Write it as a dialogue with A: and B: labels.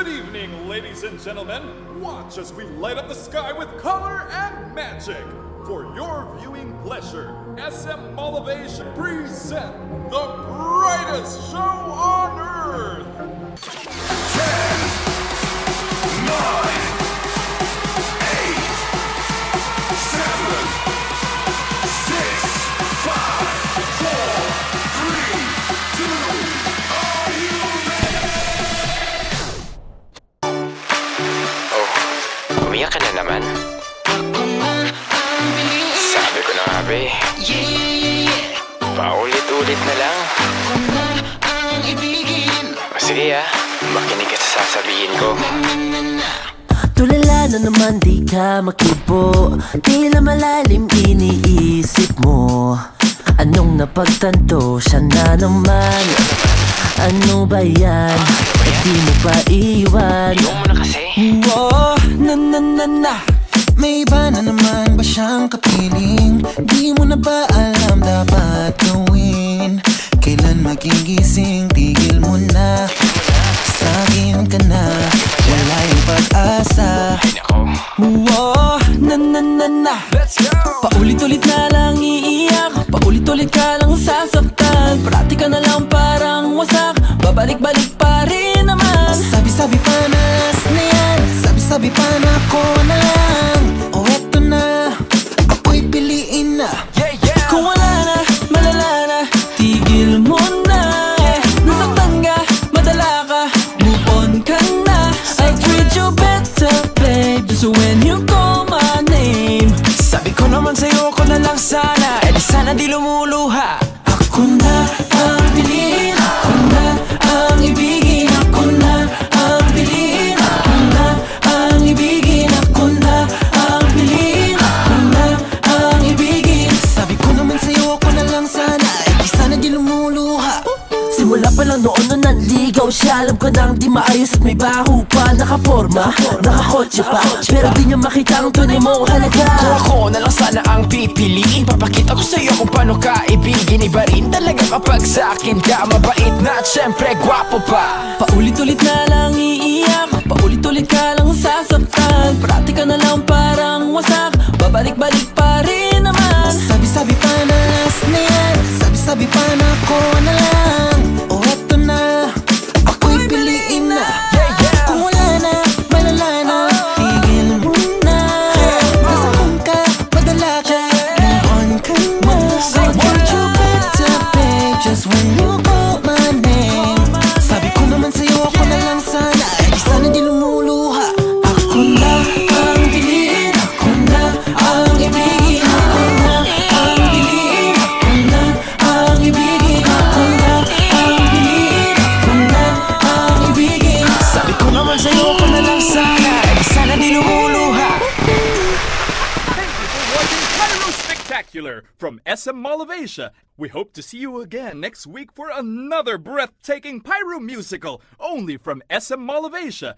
A: Good evening, ladies and gentlemen. Watch as we light up the sky with color and magic. For your viewing pleasure, SM Mall of Asia present the brightest show on earth.
B: 10, 9, 8, 7, 6, 5, 4, 3, 2, are you
C: Oh, umiyak ka na naman? Sabi ko na nga, be. Paulit-ulit na lang. O sige makinig ka sa sasabihin ko.
D: Tulala na naman, di ka makibo. Tila malalim iniisip mo. Anong napagtanto, siya na naman. Ano ba yan? At di mo pa iwan.
C: Iwan mo na kasi.
D: Oh, na
E: May iba na naman ba siyang kapiling? Di mo na ba alam dapat gawin? Kailan magigising, tigil mo na. Sa'kin ka na, wala yung pag-asa.
C: Ay nako.
D: oh, na
C: Let's go!
D: Paulit-ulit na lang iiyak, paulit-ulit ka lang sasaktan. Parati ka na lang parang wasak, babalik-balik pa rin naman.
E: Sabi-sabi pa na last na yan, sabi-sabi pa na ako na lang. O eto na, ako'y piliin na.
D: Kung wala na, malala na, tigil mo na. Nasaktan ka, madala ka, move on ka na. I treat you better, babe, just when you call my name.
E: Sabi ko naman sa'yo, ako na lang sana. Eh di sana di lumuluha.
D: Ako na ang piliin, ako na ang ibigin, ako na ang piliin, ako na ang ibigin, ako na ang piliin, ako na ang ibigin.
E: Sabi ko naman sa'yo, ako na lang sana. Eh di sana di lumuluha.
D: Simula pa lang noon nung nanligaw siya, alam ko nang di maayos at may baho pa. Nakaporma, nakakotse pa, pero di niya makita ang tunay mong halaga.
C: Kung ako na lang sana ang pipiliin, papakita ko sa'yo kung paano ka ibigin. Iba rin talaga kapag sa'kin ka mabait na at syempre gwapo pa.
D: Paulit-ulit na lang iiyak, paulit-ulit ka lang sasaktan. Parati ka na lang parang wasak, babalik-balik pa rin naman.
E: Sabi-sabi pa na last na yan, sabi-sabi pa na ako na lang. O eto na, ako'y piliin na. Kung wala na, malala na, tigil mo na. Nasaktan ka, madala ka, move on ka na. I want you better, babe, just when you call my name. Sabi ko naman sa'yo, ako na lang sana. Eh di sana di lumuluha.
D: Ako na ang piliin, ako na ang ibigin, ako na ang piliin, ako na ang ibigin, ako na ang piliin, ako na ang ibigin.
E: Sabi ko naman sa'yo, ako na lang sana. Eh di sana di lumuluha.
A: Thank you for watching Pyro Spectacular from SM Mall of Asia. We hope to see you again next week for another breathtaking pyro musical only from SM Mall of Asia